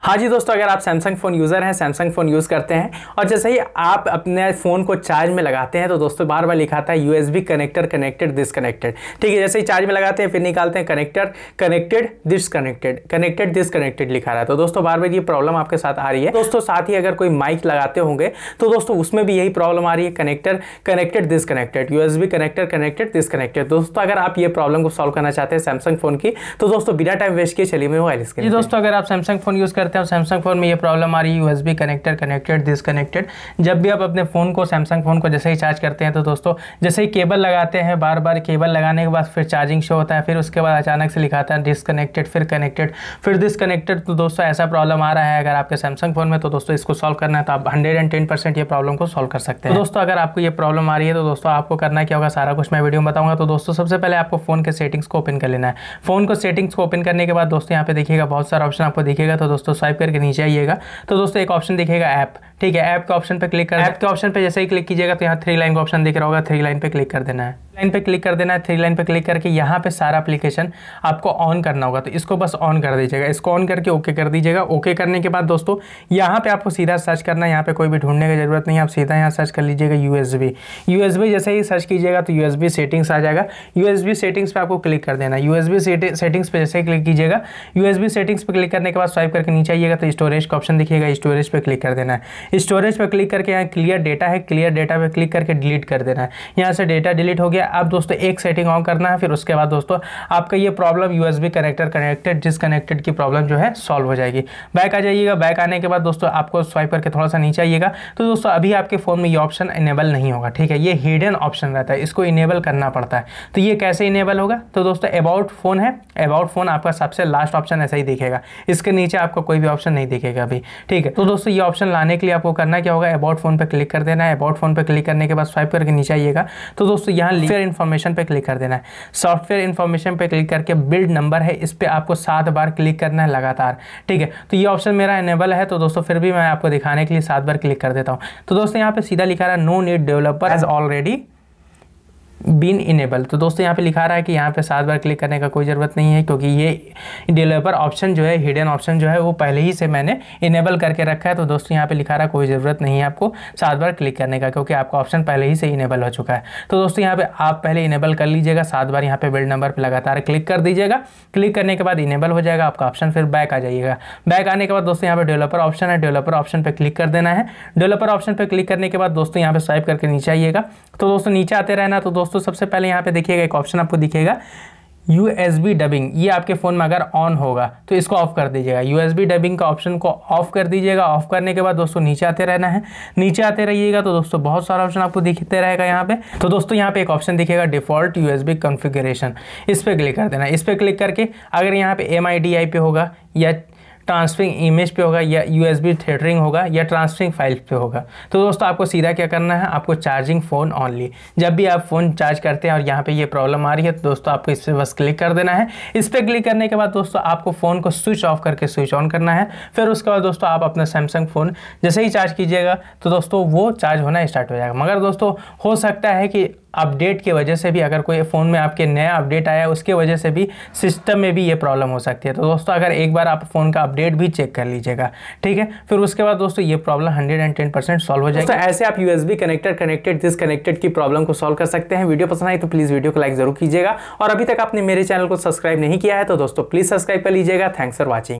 हाँ जी दोस्तों, अगर आप सैमसंग फ़ोन यूज़र हैं, सैमसंग फ़ोन यूज़ करते हैं और जैसे ही आप अपने फ़ोन को चार्ज में लगाते हैं तो दोस्तों बार बार लिखाता है USB कनेक्टर कनेक्टेड डिसकनेक्टेड। ठीक है, जैसे ही चार्ज में लगाते हैं फिर निकालते हैं connector connected disconnected, connected disconnected लिखा रहा है। तो दोस्तों बार बार ये प्रॉब्लम आपके साथ आ रही है। दोस्तों साथ ही अगर कोई माइक लगाते होंगे तो दोस्तों उसमें भी यही प्रॉब्लम आ रही है, connector connected disconnected, USB connector connected disconnected. दोस्तों अगर आप ये प्रॉब्लम को सॉल्व करना चाहते हैं सैमसंग फ़ोन की तो दोस्तों बिना टाइम वेस्ट किए चलिए मैं मोबाइल इसके। दोस्तों अगर आप सैमसंग फ़ोन यूज़ करते हैं और सैमसंग फ़ोन में ये प्रॉब्लम आ रही है USB कनेक्टर कनेक्टेड डिसकनेक्टेड, जब भी आप अपने फ़ोन को सैमसंग फ़ोन को जैसे ही चार्ज करते हैं तो दोस्तों जैसे ही केबल लगाते हैं, बार बार केबल लगाने के बाद फिर चार्जिंग शो होता है, फिर उसके बाद अचानक से लिखाता है डिसकनेक्टेड, फिर कनेक्टेड, फिर डिसकनेक्टेड। तो दोस्तों ऐसा प्रॉब्लम आ रहा है अगर आपके सैमसंग फ़ोन में, तो दोस्तों इसको सॉल्व करना है तो आप 110% ये प्रॉब्लम को सॉल्व कर सकते हैं। तो दोस्तों अगर आपको ये प्रॉब्लम आ रही है तो दोस्तों आपको करना क्या होगा, सारा कुछ मैं वीडियो में बताऊंगा। तो दोस्तों सबसे पहले आपको फ़ोन के सेटिंग्स को ओपन कर लेना है। फ़ोन को सेटिंग्स को ओपन करने के बाद दोस्तों यहाँ पे देखिएगा बहुत सारा ऑप्शन आपको दिखेगा, तो दोस्तों स्वाइप करके नीचे आइएगा तो दोस्तों एक ऑप्शन दिखेगा ऐप। ठीक है, ऐप के ऑप्शन पे क्लिक कर, ऐप के ऑप्शन पे जैसे ही क्लिक कीजिएगा तो यहाँ 3 लाइन का ऑप्शन दिख रहा होगा, 3 लाइन पे क्लिक कर देना है। लाइन पे क्लिक कर देना है, 3 लाइन पे क्लिक करके यहाँ पे सारा एप्लीकेशन आपको ऑन करना होगा, तो इसको बस ऑन कर दीजिएगा। इसको ऑन करके ओके कर दीजिएगा। ओके करने के बाद दोस्तों यहाँ पे आपको सीधा सर्च करना है, यहाँ पे कोई भी ढूंढने की जरूरत नहीं है, आप सीधा यहाँ सर्च कर लीजिएगा USB जैसे ही सर्च कीजिएगा तो USB सेटिंग्स आ जाएगा। USB सेटिंग्स पे आपको क्लिक कर देना है। USB सेटिंग्स पे जैसे ही क्लिक कीजिएगा, USB सेटिंग्स पे क्लिक करने के बाद स्वाइप करके नीचे आइएगा तो स्टोरेज का ऑप्शन दिखेगा, स्टोरेज पे क्लिक कर देना है। स्टोरेज पे क्लिक करके यहाँ क्लियर डेटा है, क्लियर डेटा पे क्लिक करके डिलीट कर देना है। यहाँ से डेटा डिलीट हो गया। अब दोस्तों एक सेटिंग ऑन करना है, फिर उसके बाद दोस्तों आपका ये problem USB connector connected disconnected की प्रॉब्लम जो है सॉल्व हो जाएगी। बैक आ जाइएगा। बैक आने के बाद दोस्तों आपको स्वाइप करके थोड़ा सा नीचे आइएगा तो दोस्तों अभी आपके फ़ोन में ये ऑप्शन इनेबल नहीं होगा। ठीक है, ये हिडन ऑप्शन रहता है, इसको इनेबल करना पड़ता है। तो ये कैसे इनेबल होगा, तो दोस्तों अबाउट फ़ोन है, अबाउट फ़ोन आपका सबसे लास्ट ऑप्शन ऐसा ही दिखेगा, इसके नीचे आपको कोई भी ऑप्शन नहीं दिखेगा अभी। ठीक है, तो दोस्तों ये ऑप्शन लाने के लिए आपको करना क्या होगा, अबाउट फ़ोन पे क्लिक कर देना है। अबाउट फ़ोन पे क्लिक करने के बाद स्वाइप करके नीचे आइएगा तो दोस्तों यहाँ सॉफ्टवेयर इन्फॉर्मेशन पे क्लिक कर देना है। सॉफ्टवेयर इन्फॉर्मेशन पे क्लिक करके बिल्ड नंबर है, इस पे आपको 7 बार क्लिक करना है लगातार। ठीक है, तो ये ऑप्शन मेरा इनेबल है, तो दोस्तों फिर भी मैं आपको दिखाने के लिए 7 बार क्लिक कर देता हूँ। तो दोस्तों यहाँ पे सीधा लिखा रहा है no need developer has already been enable. तो दोस्तों यहाँ पे लिखा रहा है कि यहाँ पे 7 बार क्लिक करने का कोई ज़रूरत नहीं है, क्योंकि ये डेवलपर ऑप्शन जो है, हिडन ऑप्शन जो है वो पहले ही से मैंने इनेबल करके रखा है। तो दोस्तों यहाँ पे लिखा रहा है कोई ज़रूरत नहीं है आपको 7 बार क्लिक करने का, क्योंकि आपका ऑप्शन पहले ही से इनेबल हो चुका है। तो दोस्तों यहाँ पे आप पहले इनेबल कर लीजिएगा, 7 बार यहाँ पे बिल्ड नंबर पर लगातार क्लिक कर दीजिएगा। क्लिक करने के बाद इनेबल हो जाएगा आपका ऑप्शन, फिर बैक आ जाइएगा। बैक आने के बाद दोस्तों यहाँ पे डेवलपर ऑप्शन है, डेवलपर ऑप्शन पर क्लिक कर देना है। डेवलपर ऑप्शन पर क्लिक करने के बाद दोस्तों यहाँ पे स्वाइप करके नीचे आइएगा। तो दोस्तों नीचे आते रहना। तो दोस्तों सबसे पहले यहाँ पे देखिएगा एक ऑप्शन आपको दिखेगा USB डबिंग। ये आपके फ़ोन में अगर ऑन होगा तो इसको ऑफ कर दीजिएगा। USB डबिंग का ऑप्शन को ऑफ कर दीजिएगा। ऑफ करने के बाद दोस्तों नीचे आते रहना है। नीचे आते रहिएगा तो दोस्तों बहुत सारा ऑप्शन आपको दिखते रहेगा यहाँ पे। तो दोस्तों यहाँ पे एक ऑप्शन दिखेगा डिफ़ॉल्ट USB कॉन्फ़िगरेशन, इस पर क्लिक कर देना। इस पर क्लिक करके अगर यहाँ पे MIDI पे होगा या ट्रांसफरिंग इमेज पे होगा या USB थेटरिंग होगा या ट्रांसफरिंग फाइल्स पे होगा, तो दोस्तों आपको सीधा क्या करना है, आपको चार्जिंग फ़ोन ऑनली, जब भी आप फ़ोन चार्ज करते हैं और यहाँ पे ये प्रॉब्लम आ रही है तो दोस्तों आपको इस पर बस क्लिक कर देना है। इस पर क्लिक करने के बाद दोस्तों आपको फ़ोन को स्विच ऑफ करके स्विच ऑन करना है। फिर उसके बाद दोस्तों आप अपना सैमसंग फ़ोन जैसे ही चार्ज कीजिएगा तो दोस्तों वो चार्ज होना स्टार्ट हो जाएगा। मगर दोस्तों हो सकता है कि अपडेट की वजह से भी, अगर कोई फ़ोन में आपके नया अपडेट आया उसके वजह से भी सिस्टम में भी ये प्रॉब्लम हो सकती है। तो दोस्तों अगर एक बार आप फ़ोन का अपडेट भी चेक कर लीजिएगा। ठीक है, फिर उसके बाद दोस्तों ये प्रॉब्लम 110% सॉल्व हो जाएगी। तो ऐसे आप USB कनेक्टर कनेक्टेड डिसकनेक्टेड की प्रॉब्लम को सॉल्व कर सकते हैं। वीडियो पसंद आई तो प्लीज़ वीडियो को लाइक जरूर कीजिएगा, और अभी तक आपने मेरे चैनल को सब्सक्राइब नहीं किया है तो दोस्तों प्लीज़ सब्सक्राइब कर लीजिएगा। Thanks for watching.